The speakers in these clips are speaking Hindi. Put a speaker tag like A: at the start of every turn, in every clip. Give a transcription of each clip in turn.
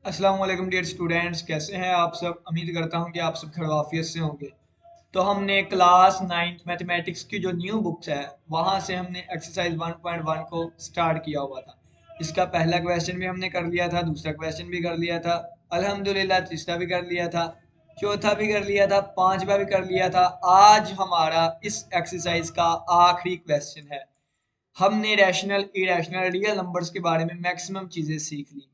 A: अस्सलाम वालेकुम डियर स्टूडेंट्स, कैसे हैं आप सब। उम्मीद करता हूं कि आप सब खैर आफियत से होंगे। तो हमने क्लास 9th मैथमेटिक्स की जो न्यू बुक्स है वहां से हमने एक्सरसाइज 1.1 को स्टार्ट किया हुआ था। इसका पहला क्वेश्चन भी हमने कर लिया था, दूसरा क्वेश्चन भी कर लिया था, अल्हम्दुलिल्लाह तीसरा भी कर लिया था, चौथा भी कर लिया था, पांचवा भी कर लिया था। आज हमारा इस एक्सरसाइज का आखिरी क्वेश्चन है। हमने रैशनल इरेशनल रियल नंबर्स के बारे में मैक्सिमम चीज़ें सीख ली।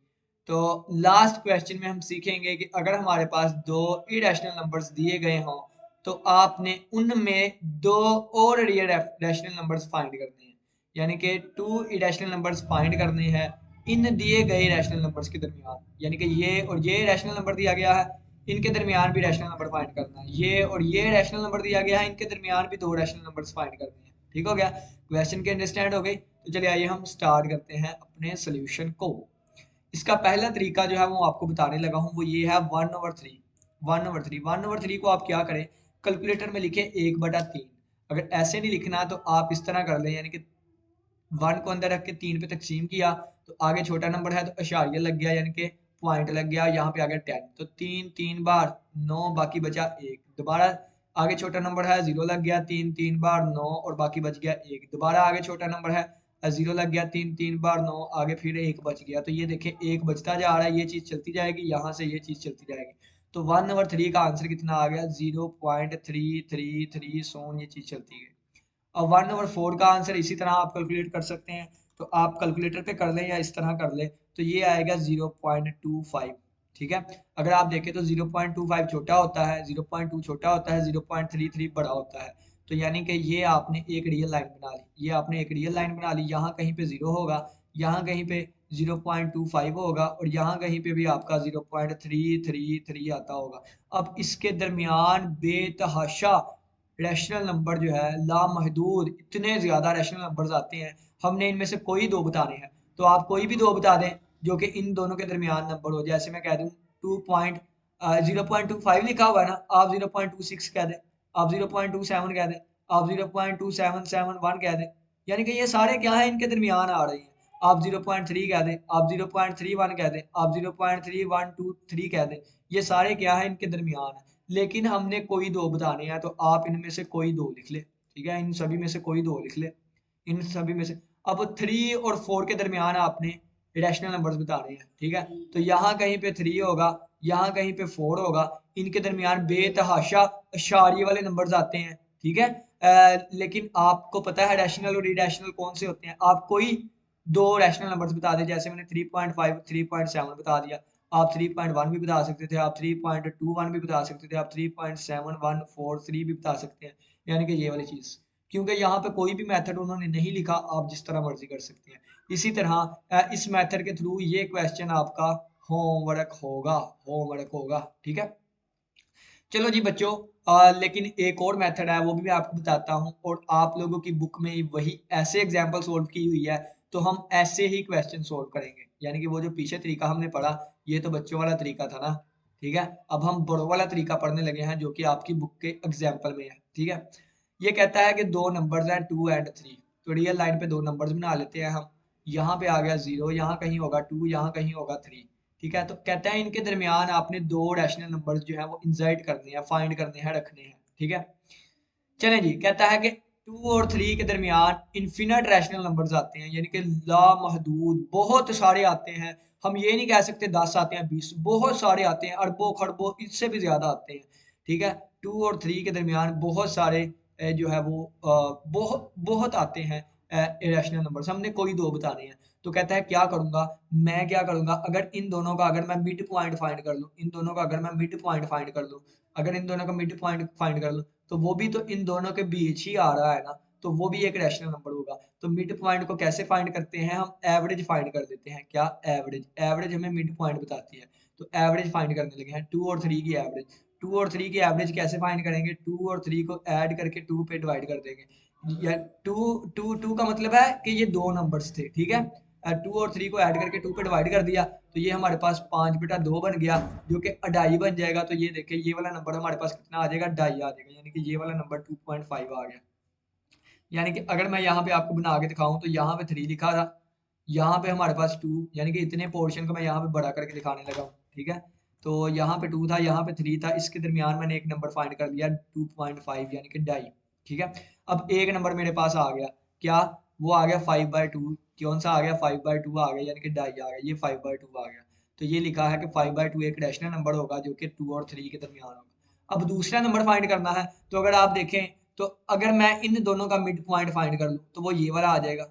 A: तो लास्ट क्वेश्चन में हम सीखेंगे कि अगर हमारे पास दो इरेशनल नंबर्स दिए गए हों तो आपने उनमें दो और रियल रैशनल नंबर्स फाइंड करने हैं, यानी कि टू इरेशनल नंबर्स फाइंड करने हैं इन दिए गए रैशनल नंबर्स के दरमियान। यानी कि ये और ये रैशनल नंबर दिया गया है, इनके दरमियान भी रैशनल नंबर फाइंड करना है। ये और ये रैशनल नंबर दिया गया है, इनके दरमियान भी दो रैशनल नंबर्स फाइंड करने हैं। ठीक हो गया, क्वेश्चन के अंडरस्टैंड हो गई। तो चलिए आइए हम स्टार्ट करते हैं अपने सोल्यूशन को। इसका पहला तरीका जो है वो आपको बताने लगा हूँ, वो ये है 1/3। 1/3 को आप क्या करें, कैलकुलेटर में लिखें 1/3। अगर ऐसे नहीं लिखना तो आप इस तरह कर लें, यानी कि 1 को अंदर रख के 3 पे तकसीम किया तो आगे छोटा नंबर है तो अशारिया लग गया, यानी कि पॉइंट लग गया, यहाँ पे आ गया 10। तो 3 3 बार 9, बाकी बचा 1। दोबारा आगे छोटा नंबर है, 0 लग गया, 3 3 बार 9 और बाकी बच गया 1। दोबारा आगे छोटा नंबर है, 0 लग गया, 3 3 बार 9, आगे फिर 1 बच गया। तो ये देखें 1 बचता जा रहा है, ये चीज़ चलती जाएगी, यहाँ से ये चीज़ चलती जाएगी। तो 1/3 का आंसर कितना आ गया, 0.333 सोन, ये चीज़ चलती गई। और 1/4 का आंसर इसी तरह आप कैलकुलेट कर सकते हैं। तो आप कैलकुलेटर पे कर लें या इस तरह कर लें, तो ये आएगा 0.25। ठीक है, अगर आप देखें तो 0.25 छोटा होता है, 0.2 छोटा होता है, 0.33 बड़ा होता है। तो यानी कि ये आपने एक रियल लाइन बना ली, ये आपने एक रियल लाइन बना ली। यहाँ कहीं पे 0 होगा, यहाँ कहीं पे 0.25 होगा और यहाँ कहीं पे भी आपका 0.333 आता होगा। अब इसके दरमियान बेतहाशा रैशनल नंबर जो है लामहदूद, इतने ज़्यादा रैशनल नंबर्स आते हैं। हमने इनमें से कोई दो बताने हैं, तो आप कोई भी दो बता दें जो कि इन दोनों के दरमियान नंबर हो। जैसे मैं कह दूं 0.25 लिखा हुआ है ना, आप 0.26 कह दें, आप 0.27 कह दें, आप 0.2771 कह दें। यानी कि ये सारे क्या है, इनके दरमियान आ रहे हैं। आप 0.3 कह दें, आप 0.31 कह दें, आप 0.3123 कह दें, ये सारे क्या है, इनके दरमियान है। लेकिन हमने कोई दो बताने हैं, तो आप इनमें से कोई दो लिख ले। ठीक है, इन सभी में से कोई दो लिख ले, इन सभी में से। अब 3 और 4 के दरमियान आपने रैशनल नंबर्स बताने हैं। ठीक है, तो यहाँ कहीं पे 3 होगा, यहाँ कहीं पे 4 होगा, इनके दरमियान बेतहाशा अशारिये वाले नंबर्स आते हैं। ठीक है, लेकिन आपको पता है रैशनल और इरेशनल कौन से होते हैं। आप कोई दो रैशनल नंबर्स बता दें, जैसे मैंने 3.5 3.7 बता दिया, आप 3.1 भी बता सकते थे, आप 3.21 भी बता सकते थे, आप 3.7143 भी बता सकते हैं। यानी कि ये वाली चीज़, क्योंकि यहाँ पे कोई भी मेथड उन्होंने नहीं लिखा, आप जिस तरह मर्जी कर सकते हैं। इसी तरह इस मेथड के थ्रू ये क्वेश्चन आपका होमवर्क होगा, होमवर्क होगा। ठीक है, चलो जी बच्चों, लेकिन एक और मेथड है वो भी मैं आपको बताता हूँ, और आप लोगों की बुक में वही ऐसे एग्जाम्पल सोल्व की हुई है, तो हम ऐसे ही क्वेश्चन सोल्व करेंगे। यानी कि वो जो पीछे तरीका हमने पढ़ा, ये तो बच्चों वाला तरीका था ना। ठीक है, अब हम बड़ों वाला तरीका पढ़ने लगे हैं जो कि आपकी बुक के एग्जाम्पल में है। ठीक है, ये कहता है कि दो नंबर्स हैं 2 और 3। तो रियल लाइन पे दो नंबर्स बना लेते हैं हम। यहाँ पे आ गया 0, यहाँ कहीं होगा 2, यहाँ कहीं होगा 3। ठीक है, तो कहता है इनके दरमियान आपने दो रैशनल नंबर्स जो है वो इंसर्ट करने हैं, फाइंड करने हैं, रखने हैं। ठीक है, चलें जी, कहता है कि 2 और 3 के दरमियान इन्फिनिट रैशनल नंबर्स आते हैं, यानी कि लामहदूद बहुत सारे आते हैं। हम ये नहीं कह सकते 10 आते हैं, 20, बहुत सारे आते हैं, अरबों खरबों, इससे भी ज्यादा आते हैं। ठीक है, 2 और 3 के दरमियान बहुत सारे जो है वो बहुत बहुत आते हैं इरेशनल नंबर्स। हमने कोई दो बताने हैं। तो कहता है क्या करूंगा, मैं क्या करूंगा, अगर इन दोनों का अगर मैं मिड पॉइंट फाइंड कर लूं, इन दोनों का अगर मैं मिड पॉइंट फाइंड कर लूं, अगर इन दोनों का मिड पॉइंट फाइंड कर लूं, तो वो भी तो इन दोनों के बीच ही आ रहा है ना, तो वो भी एक रैशनल नंबर होगा। तो मिड पॉइंट को कैसे फाइंड करते हैं, हम एवरेज फाइंड कर देते हैं। क्या, एवरेज, एवरेज हमें मिड पॉइंट बताती है। तो एवरेज फाइंड करने लगे हैं 2 और 3 की एवरेज। 2 और 3 की एवरेज कैसे फाइंड करेंगे, 2 और 3 को ऐड करके 2 पे डिवाइड कर देंगे। या टू टू टू का मतलब है कि ये दो नंबर्स थे। ठीक है, 2 और 3 को ऐड करके 2 पे डिवाइड कर दिया, तो ये हमारे पास 5/2 बन गया, जो कि अढ़ाई बन जाएगा। तो ये देखिए ये वाला नंबर हमारे पास कितना आ जाएगा, ढाई आ जाएगा, यानी कि ये वाला नंबर 2.5 आ गया। यानी कि अगर मैं यहाँ पे आपको बना के दिखाऊं, तो यहाँ पे 3 लिखा था, यहाँ पे हमारे पास 2, यानी कि इतने पोर्शन को मैं यहाँ पे बड़ा करके दिखाने लगा हूँ, ठीक है। तो यहाँ पे 2 था, यहाँ पे 3 था, इसके दरमियान मैंने एक नंबर फाइंड कर लिया 2.5 यानी कि 2.5, ठीक है। अब एक नंबर मेरे पास आ गया, क्या वो आ गया 5/2। कौन सा आ गया? 5/2 आ गया, यानी कि 2.5 आ गया, ये 5/2 आ गया। तो ये लिखा है कि 5/2 एक रैशनल नंबर होगा जो कि 2 और 3 के दरमियान होगा। अब दूसरा नंबर फाइंड करना है, तो अगर आप देखें तो अगर मैं इन दोनों का मिड पॉइंट फाइंड कर लूँ तो वो ये वाला आ जाएगा।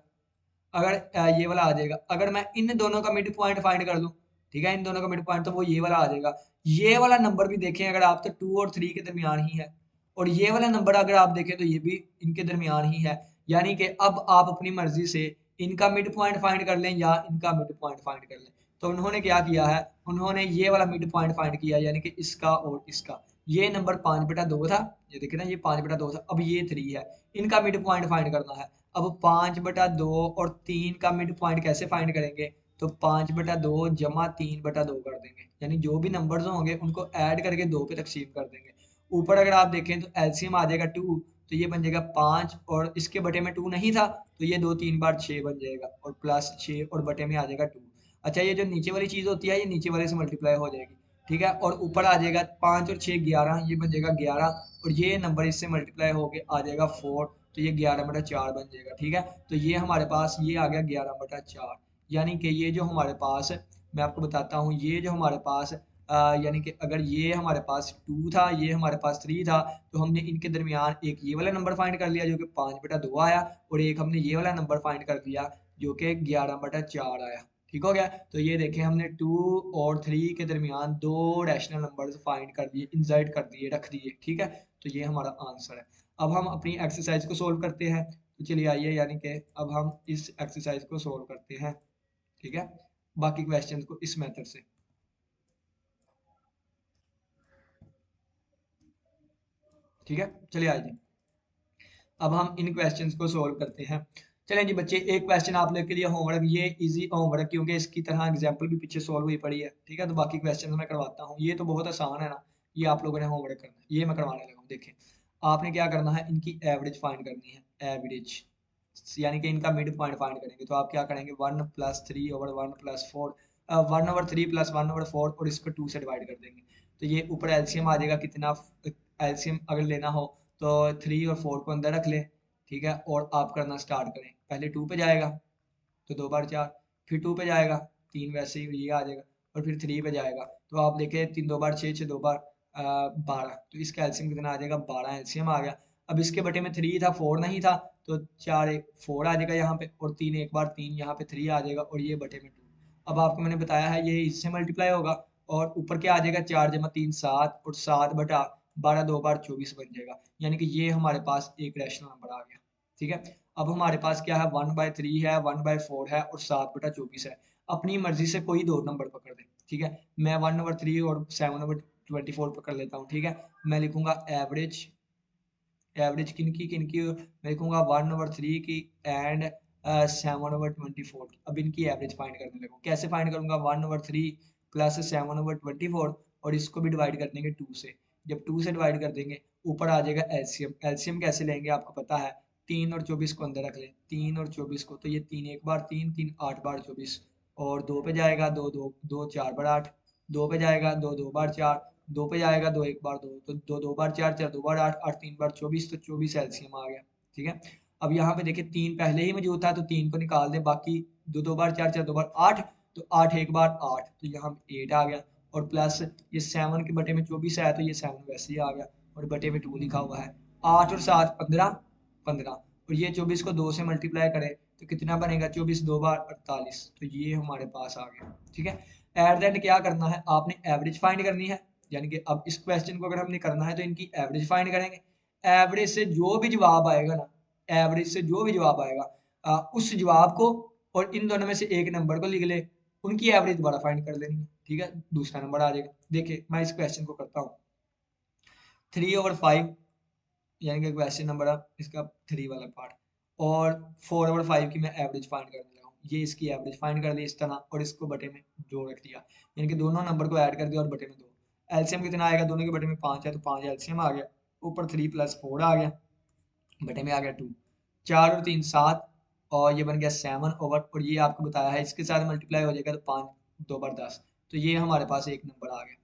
A: अगर ये वाला आ जाएगा, अगर मैं इन दोनों का मिड पॉइंट फाइंड कर लूँ, ठीक है, इन दोनों का मिड पॉइंट, तो वो ये वाला आ जाएगा। ये वाला नंबर भी देखें अगर आप, तो 2 और 3 के दरमियान ही है, और ये वाला नंबर अगर आप देखें तो ये भी इनके दरमियान ही है। यानी कि अब आप अपनी मर्जी से इनका मिड पॉइंट फाइंड कर लें या इनका मिड पॉइंट फाइंड कर लें। तो उन्होंने क्या किया है, उन्होंने ये वाला मिड पॉइंट फाइंड किया, यानी कि इसका और इसका। ये नंबर 5/2 था, ये देखे ना, ये 5/2 था, अब ये 3 है, इनका मिड पॉइंट फाइंड करना है। अब 5/2 और 3 का मिड पॉइंट कैसे फाइंड करेंगे? तो 5/2 जमा 3/2 कर देंगे, यानी जो भी नंबर्स होंगे उनको ऐड करके 2 पे तकसीम कर देंगे। ऊपर अगर आप देखें तो एलसीएम आ जाएगा 2, तो ये बन जाएगा 5, और इसके बटे में 2 नहीं था, तो ये 2 3 बार 6 बन जाएगा, और प्लस 6 और बटे में आ जाएगा 2। अच्छा, ये जो नीचे वाली चीज़ होती है ये नीचे वाले से मल्टीप्लाई हो जाएगी, ठीक है। और ऊपर आ जाएगा 5 और 6 11, ये बन जाएगा 11, और ये नंबर इससे मल्टीप्लाई होके आ जाएगा 4, तो ये 11/4 बन जाएगा, ठीक है। तो ये हमारे पास ये आ गया 11/4, यानी कि ये जो हमारे पास, मैं आपको बताता हूँ, ये जो हमारे पास यानी कि अगर ये हमारे पास 2 था, ये हमारे पास 3 था, तो हमने इनके दरमियान एक ये वाला नंबर फाइंड कर लिया जो कि 5/2 आया, और एक हमने ये वाला नंबर फाइंड कर लिया जो कि 11/4 आया, ठीक हो गया। तो ये देखें, हमने 2 और 3 के दरमियान 2 रैशनल नंबर्स फाइंड कर दिए, इंसर्ट कर दिए, रख दिए, ठीक है। तो ये हमारा आंसर है। अब हम अपनी एक्सरसाइज को सोल्व करते हैं, तो चलिए आइए, यानी कि अब हम इस एक्सरसाइज को सोल्व करते हैं, ठीक है, बाकी क्वेश्चन को इस मेथड से, ठीक है। चलिए आइए, अब हम इन क्वेश्चंस को सोल्व करते हैं। चलें जी बच्चे, एक क्वेश्चन आप लोग के लिए होमवर्क, ये इजी होमवर्क, क्योंकि इसकी तरह एग्जांपल भी पीछे सोल्व हुई पड़ी है, ठीक है। तो बाकी क्वेश्चन मैं करवाता हूँ, ये तो बहुत आसान है ना, ये आप लोगों ने होमवर्क करना है, ये मैं करवाने लगा हूँ। देखें, आपने क्या करना है, इनकी एवरेज फाइंड करनी है, एवरेज, यानी कि इनका मिड पॉइंट फाइंड करेंगे। तो आप क्या करेंगे, 1+3/1+4, 1/3 + 1/4, और इसको 2 से डिवाइड कर देंगे। तो ये ऊपर एलसीएम आ जाएगा, कितना एलसीएम अगर लेना हो तो 3 और 4 को अंदर रख लें, ठीक है, और आप करना स्टार्ट करें। पहले 2 पे जाएगा तो 2 बार 4, फिर 2 पे जाएगा 3, वैसे ही ये आ जाएगा, और फिर 3 पे जाएगा, तो आप देखें 3 2 बार 6, 6 2 बार 12, तो इसका एलसीएम कितना आ जाएगा, 12 एलसीएम आ गया। अब इसके बटे में 3 था, 4 नहीं था, तो 4 1 4 आ जाएगा यहाँ पे, और 3 1 बार 3, यहाँ पे 3 आ जाएगा, और ये बटे में 2। अब आपको मैंने बताया है ये इससे मल्टीप्लाई होगा, और ऊपर क्या आ जाएगा, 4 जमा 3 7, और 7/12 2 बार 24 बन जाएगा, यानी कि ये हमारे पास एक रैशनल नंबर आ गया, ठीक है। अब हमारे पास क्या है, 1/3 है, 1/4 है, और 7/24 है। अपनी मर्जी से कोई दो नंबर पकड़ दे, ठीक है। मैं 1/3 और 7/24 पकड़ लेता हूँ, ठीक है। मैं लिखूंगा एवरेज, एवरेज किनकी किनकी, मैं लिखूंगा 1/3 की एंड 7/24 की। अब इनकी एवरेज फाइंड करने लगूँ, कैसे फाइंड करूंगा, 1/3 + 7/24, और इसको भी डिवाइड कर देंगे 2 से। जब 2 से डिवाइड कर देंगे, ऊपर आ जाएगा एलसीएम। एलसीएम कैसे लेंगे आपको पता है, 3 और 24 को अंदर रख लें, 3 और 24 को, तो ये 3 1 बार 3 3 8 बार 24, और 2 पे जाएगा 2 2 2 4 बार 8, 2 पे जाएगा 2 2 बार 4, 2 पे जाएगा 2 1 बार 2, तो 2 2 बार 4 4 2 बार 8 8 3 बार 24, तो 24 एलसीएम आ गया, ठीक है। अब यहाँ पे देखिए 3 पहले ही मौजूद था, तो 3 को निकाल दे, बाकी 2 2 बार 4 4 2 बार 8, तो 8 1 बार 8, तो यहाँ पे 8 आ गया, और प्लस ये 7 के बटे में 24 है, तो ये 7 वैसे ही आ गया, और बटे में 2 लिखा हुआ है। 8 और 7 15 15, और ये 24 को 2 से मल्टीप्लाई करें तो कितना बनेगा, 24 2 बार 48, तो ये हमारे पास आ गया, ठीक है। एट द एंड क्या करना है, आपने एवरेज फाइंड करनी है, यानी कि अब इस क्वेश्चन को अगर हमने करना है तो इनकी एवरेज फाइंड करेंगे। एवरेज से जो भी जवाब आएगा ना, एवरेज से जो भी जवाब आएगा, उस जवाब को और इन दोनों में से एक नंबर को लिख ले, उनकी एवरेज दोबारा फाइंड कर लेनी है, ठीक है, दूसरा नंबर आ जाएगा। देखिए मैं इस क्वेश्चन को करता हूँ, 3/5, यानी कि क्वेश्चन नंबर है इसका 3 वाला पार्ट, और 4/5 की मैं एवरेज फाइंड करने लगा हूँ। ये इसकी एवरेज फाइंड कर ली इस तरह, और इसको बटे में 2 रख दिया, यानी कि दोनों नंबर को ऐड कर दिया और बटे में 2। एलसीएम कितना आएगा, दोनों के बटे में 5 है, तो 5 एलसीएम आ गया, ऊपर 3 + 4 आ गया, बटे में आ गया 2, 4 और 3 7, और ये बन गया 7 और ये आपको बताया है इसके साथ मल्टीप्लाई हो जाएगा तो 5 2 बार 10, तो ये हमारे पास एक नंबर आ गया।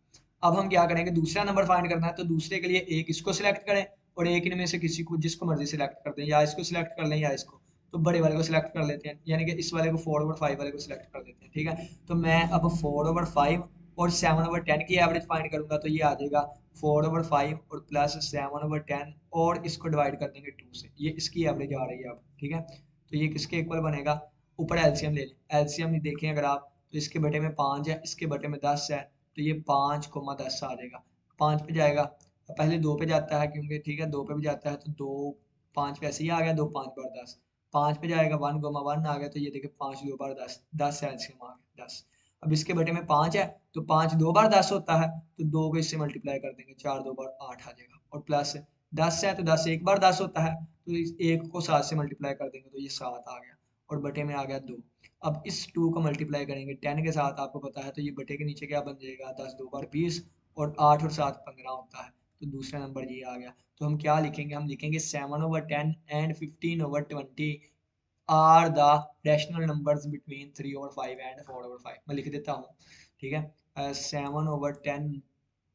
A: अब हम क्या करेंगे, दूसरा नंबर फाइंड करना है, तो दूसरे के लिए एक इसको सिलेक्ट करें और एक इनमें से किसी को जिसको मर्जी सिलेक्ट कर दें, या इसको सिलेक्ट कर लें या इसको, तो बड़े वाले को सिलेक्ट कर लेते हैं, यानी कि इस वाले को 4/5 वाले को सिलेक्ट कर लेते हैं। ठीक है, तो मैं अब 4/5 और 7/10 की एवरेज फाइंड करूंगा, तो ये आ जाएगा 4/5 और प्लस 7/10 और इसको डिवाइड कर देंगे 2 से, ये इसकी एवरेज आ रही है अब। ठीक है, तो ये किसके इक्वल बनेगा, ऊपर एलसीएम ले लें, एलसीएम देखें अगर आप, तो इसके बटे में 5 है, इसके बटे में 10 है, तो ये 5,10 आ जाएगा। 5 पे जाएगा, पहले 2 पे जाता है क्योंकि, ठीक है 2 पे भी जाता है, तो 2 5 वैसे ही आ गया, 2 5 बार 10, 5 पे जाएगा 1,1 आ गया, तो ये देखिए 5 2 बार 10, 10 एलसीएम आ गया 10। अब इसके बटे में 5 है, तो 5 2 बार 10 होता है, तो 2 को इससे मल्टीप्लाई कर देंगे, 4 2 बार 8 आ जाएगा, और प्लस 10 है, तो 10 एक बार 10 होता है, तो इस एक को 7 से मल्टीप्लाई कर देंगे, तो ये 7 आ गया, और बटे में आ गया 2। अब इस 2 को मल्टीप्लाई करेंगे 10 के साथ, आपको पता है, तो ये बटे के नीचे क्या बन जाएगा, 10 2 बार 20 और 8 और 7 15 होता है, तो दूसरा नंबर ये आ गया। तो हम क्या लिखेंगे, हम लिखेंगे 7/10 and 15/20 are the rational numbers between 3/5 and 4/5। मैं लिख देता हूँ, ठीक है, 7/10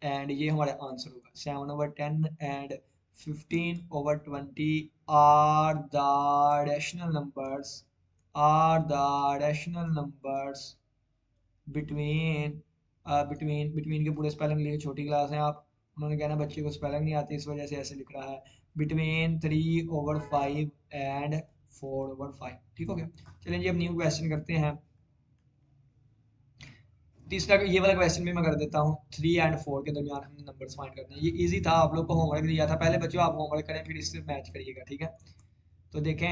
A: एंड ये हमारा आंसर होगा, 7/10 and 15/20 are the rational numbers, are the rational numbers between, between के पूरे स्पेलिंग लिए, छोटी क्लास है आप, उन्होंने कहना बच्चे को स्पेलिंग नहीं आती, इस वजह से ऐसे लिख रहा है, बिटवीन 3/5 एंड 4/5। ठीक हो गया, चलिए जी अब न्यू क्वेश्चन करते हैं। तीसरा ये वाला क्वेश्चन भी मैं कर देता हूँ, 3 एंड 4 के दरमियान हम नंबर्स फाइंड करते हैं। ये इजी था, आप लोग को होमवर्क दिया था, पहले बच्चों आप होमवर्क करें फिर इससे मैच करिएगा। ठीक है, तो देखें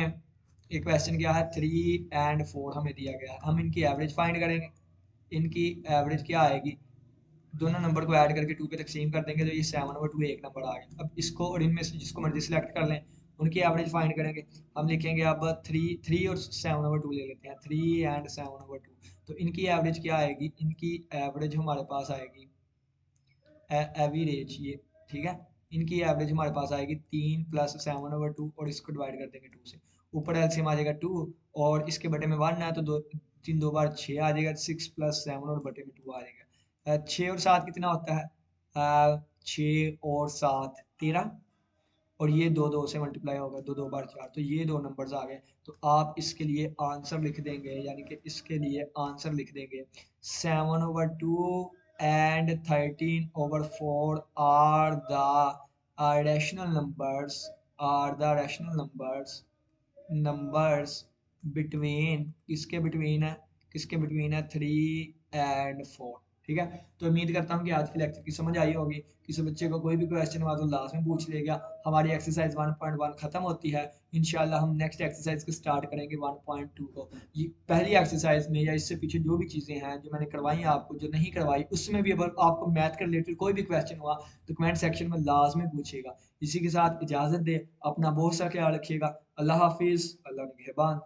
A: ये क्वेश्चन क्या है, 3 एंड 4 हमें दिया गया है, हम इनकी एवरेज फाइंड करेंगे। इनकी एवरेज क्या आएगी, दोनों नंबर को ऐड करके 2 पे तकसीम कर देंगे, तो ये 7/2 एक नंबर आ गया। अब इसको और इनमें से जिसको मर्जी सिलेक्ट कर लें, उनकी एवरेज फाइंड करेंगे। हम लिखेंगे अब 3 और 7/2 ले लेते हैं, 3 एंड 7/2, तो इनकी एवरेज क्या आएगी, इनकी एवरेज हमारे पास आएगी एवरेज ये, ठीक है, इनकी एवरेज हमारे पास आएगी 3 + 7/2 और इसको डिवाइड कर देंगे 2 से, ऊपर एलसीएम आ जाएगा 2 और इसके बटे में 1 है, तो 2 3 2 बार 6 आ जाएगा, 6 + 7 और बटे में 2 आ जाएगा। 6 और 7 कितना होता है, 6 और 7 13, और ये 2 2 से मल्टीप्लाई होगा, 2 2 बार 4, तो ये दो नंबर्स आ गए। तो आप इसके लिए आंसर लिख देंगे, यानी कि इसके लिए आंसर लिख देंगे 7/2 and 13/4 are the rational numbers, are the rational numbers between, किसके बिटवीन है, किसके बिटवीन है, 3 एंड 4। ठीक है, तो उम्मीद करता हूँ कि आज की लेक्चर की समझ आई होगी। किसी बच्चे को कोई भी क्वेश्चन हुआ तो लास्ट में पूछ लेगा। हमारी एक्सरसाइज 1.1 खत्म होती है, इंशाल्लाह हम नेक्स्ट एक्सरसाइज को स्टार्ट करेंगे 1.2 को। ये पहली एक्सरसाइज में या इससे पीछे जो भी चीज़ें हैं जो मैंने करवाई हैं आपको, जो नहीं करवाई, उसमें भी अगर आपको मैथ के रिलेटेड कोई भी क्वेश्चन हुआ तो कमेंट सेक्शन में लाजमी पूछिएगा। इसी के साथ इजाज़त दे, अपना बहुत सा ख्याल रखिएगा। अल्लाह हाफिज़, अल्लाह निगहबान।